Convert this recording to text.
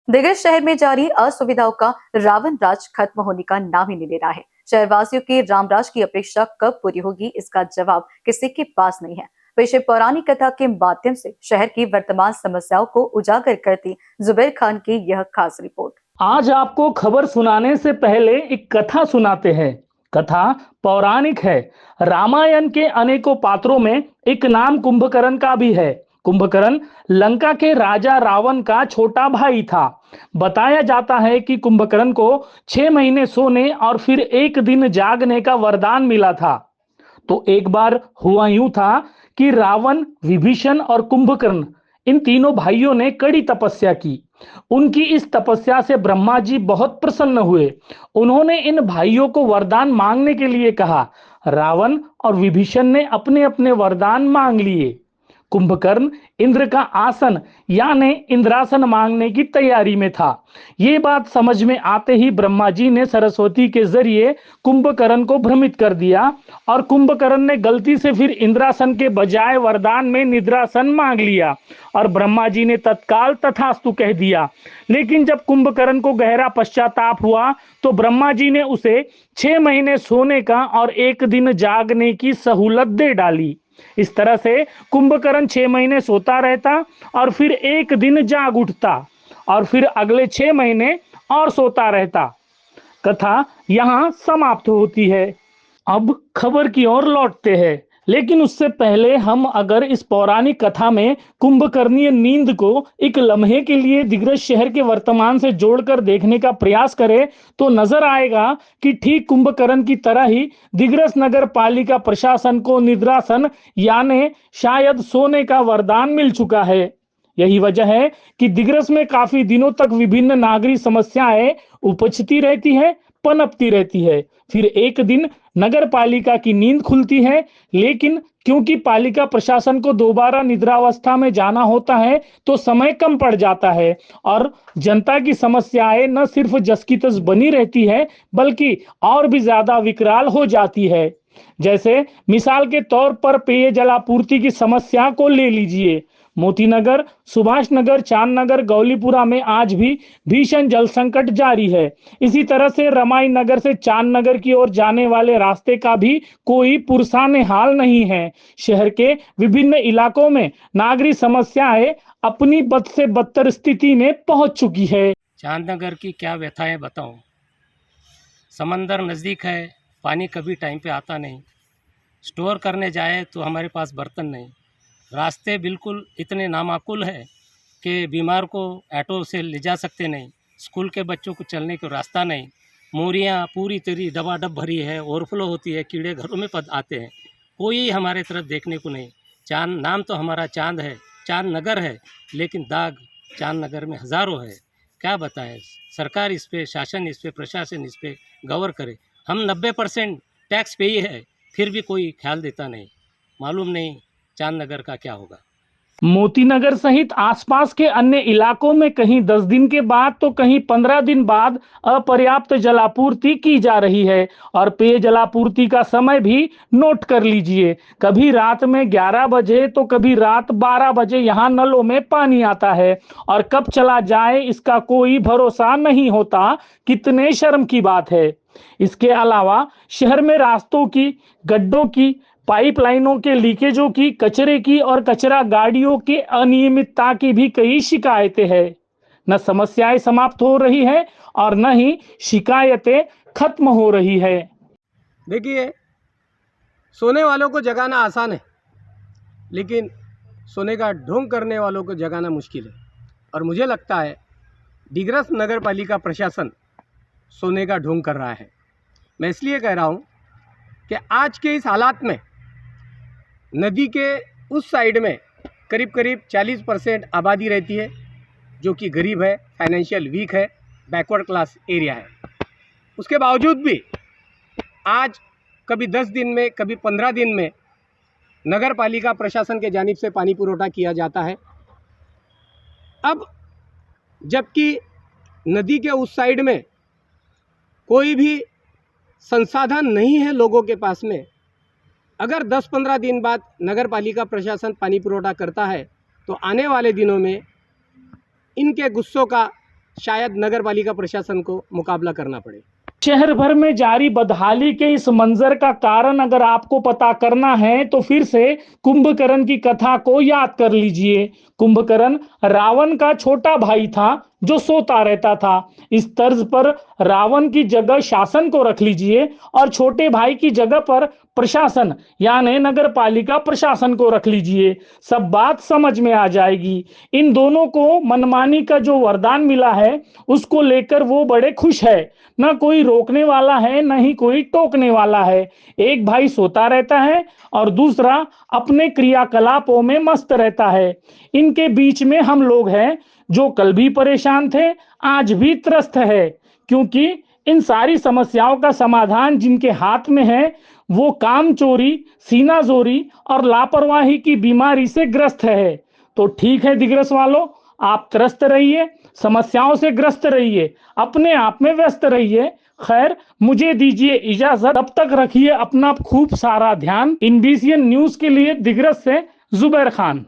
दिग्गज शहर में जारी असुविधाओं का रावण राज खत्म होने का नाम ही नहीं ले रहा है। शहरवासियों की रामराज की अपेक्षा कब पूरी होगी, इसका जवाब किसी के पास नहीं है। पेशे पौराणिक कथा के माध्यम से शहर की वर्तमान समस्याओं को उजागर करती जुबैर खान की यह खास रिपोर्ट। आज आपको खबर सुनाने से पहले एक कथा सुनाते हैं। कथा पौराणिक है। रामायण के अनेकों पात्रों में एक नाम कुंभकर्ण का भी है। कुंभकर्ण लंका के राजा रावण का छोटा भाई था। बताया जाता है कि कुंभकर्ण को 6 महीने सोने और फिर एक दिन जागने का वरदान मिला था। तो एक बार हुआ यूं था कि रावण, विभीषण और कुंभकर्ण, इन तीनों भाइयों ने कड़ी तपस्या की। उनकी इस तपस्या से ब्रह्मा जी बहुत प्रसन्न हुए। उन्होंने इन भाइयों को वरदान मांगने के लिए कहा। रावण और विभीषण ने अपने अपने वरदान मांग लिए। कुंभकर्ण इंद्र का आसन यानी इंद्रासन मांगने की तैयारी में था। ये बात समझ में आते ही ब्रह्मा जी ने सरस्वती के जरिए कुंभकर्ण को भ्रमित कर दिया और कुंभकर्ण ने गलती से फिर इंद्रासन के बजाय वरदान में निद्रासन मांग लिया और ब्रह्मा जी ने तत्काल तथास्तु कह दिया। लेकिन जब कुंभकर्ण को गहरा पश्चाताप हुआ तो ब्रह्मा जी ने उसे 6 महीने सोने का और एक दिन जागने की सहूलत दे डाली। इस तरह से कुंभकर्ण 6 महीने सोता रहता और फिर एक दिन जाग उठता और फिर अगले 6 महीने और सोता रहता। कथा यहाँ समाप्त होती है। अब खबर की ओर लौटते हैं, लेकिन उससे पहले हम अगर इस पौराणिक कथा में कुंभकर्णीय नींद को एक लम्हे के लिए दिग्रज शहर के वर्तमान से जोड़कर देखने का प्रयास करें तो नजर आएगा कि ठीक कुंभकर्ण की तरह ही दिग्रस नगर पालिका प्रशासन को निद्रासन यानी शायद सोने का वरदान मिल चुका है। यही वजह है कि दिग्रस में काफी दिनों तक विभिन्न नागरिक समस्याएं उपजती रहती है, पनपती रहती है। फिर एक दिन नगर पालिका की नींद खुलती है, लेकिन क्योंकि पालिका प्रशासन को दोबारा निद्रावस्था में जाना होता है तो समय कम पड़ जाता है और जनता की समस्याएं न सिर्फ जस की तस बनी रहती है बल्कि और भी ज्यादा विकराल हो जाती है। जैसे मिसाल के तौर पर पेयजल आपूर्ति की समस्या को ले लीजिए। मोतीनगर, सुभाष नगर, चांद नगर, गौलीपुरा में आज भी भीषण जल संकट जारी है। इसी तरह से रमाई नगर से चांद नगर की ओर जाने वाले रास्ते का भी कोई पुरसाने हाल नहीं है। शहर के विभिन्न इलाकों में नागरिक समस्याएं अपनी बद से बदतर स्थिति में पहुंच चुकी है। चांद नगर की क्या व्यथाएं बताऊं। समंदर नज़दीक है, पानी कभी टाइम पे आता नहीं। स्टोर करने जाए तो हमारे पास बर्तन नहीं। रास्ते बिल्कुल इतने नामाकुल है कि बीमार को ऑटो से ले जा सकते नहीं। स्कूल के बच्चों को चलने को रास्ता नहीं। मोरियाँ पूरी तरह डबाडब भरी है, ओवरफ्लो होती है, कीड़े घरों में पद आते हैं। कोई हमारे तरफ देखने को नहीं। चांद नाम तो हमारा चांद है, चांद नगर है, लेकिन दाग चांद नगर में हज़ारों है। क्या बताएं, सरकार इस पे, शासन इस पे, प्रशासन इस पे गौर करे। हम 90% टैक्स पे ही है, फिर भी कोई ख्याल देता नहीं। मालूम नहीं चांद नगर का क्या होगा। मोतीनगर सहित आसपास के अन्य इलाकों में कहीं 10 दिन के बाद तो कहीं 15 दिन बाद अपर्याप्त जलापूर्ति की जा रही है और पेय जलापूर्ति का समय भी नोट कर लीजिए। कभी रात में 11 बजे तो कभी रात 12 बजे यहाँ नलों में पानी आता है और कब चला जाए इसका कोई भरोसा नहीं होता। कितने शर्म की बात है। इसके अलावा शहर में रास्तों की, गड्ढों की, पाइपलाइनों के लीकेजों की, कचरे की और कचरा गाड़ियों की अनियमितता की भी कई शिकायतें हैं। न समस्याएं समाप्त हो रही है और न ही शिकायतें खत्म हो रही है। देखिए, सोने वालों को जगाना आसान है, लेकिन सोने का ढोंग करने वालों को जगाना मुश्किल है। और मुझे लगता है दिग्रस नगर पालिका प्रशासन सोने का ढोंग कर रहा है। मैं इसलिए कह रहा हूँ कि आज के इस हालात में नदी के उस साइड में करीब करीब 40% आबादी रहती है जो कि गरीब है, फाइनेंशियल वीक है, बैकवर्ड क्लास एरिया है। उसके बावजूद भी आज कभी 10 दिन में, कभी 15 दिन में नगर पालिका प्रशासन के जानिब से पानी पुरोठा किया जाता है। अब जबकि नदी के उस साइड में कोई भी संसाधन नहीं है लोगों के पास में, अगर 10-15 दिन बाद नगर पालिका प्रशासन पानी पुरोठा करता है तो आने वाले दिनों में इनके गुस्सों का शायद नगर पालिका प्रशासन को मुकाबला करना पड़े। शहर भर में जारी बदहाली के इस मंजर का कारण अगर आपको पता करना है तो फिर से कुंभकर्ण की कथा को याद कर लीजिए। कुंभकर्ण रावण का छोटा भाई था जो सोता रहता था। इस तर्ज पर रावण की जगह शासन को रख लीजिए और छोटे भाई की जगह पर प्रशासन यानी नगर पालिका प्रशासन को रख लीजिए, सब बात समझ में आ जाएगी। इन दोनों को मनमानी का जो वरदान मिला है उसको लेकर वो बड़े खुश है। ना कोई रोकने वाला है न ही कोई टोकने वाला है। एक भाई सोता रहता है और दूसरा अपने क्रियाकलापों में मस्त रहता है। इनके बीच में हम लोग हैं जो कल भी परेशान थे, आज भी त्रस्त है, क्योंकि इन सारी समस्याओं का समाधान जिनके हाथ में है वो काम चोरी, सीनाजोरी और लापरवाही की बीमारी से ग्रस्त है। तो ठीक है दिग्रस वालों, आप त्रस्त रहिए, समस्याओं से ग्रस्त रहिए, अपने आप में व्यस्त रहिए। खैर मुझे दीजिए इजाजत, तब तक रखिए अपना खूब सारा ध्यान। इंडिसियन न्यूज के लिए दिग्रस से जुबैर खान।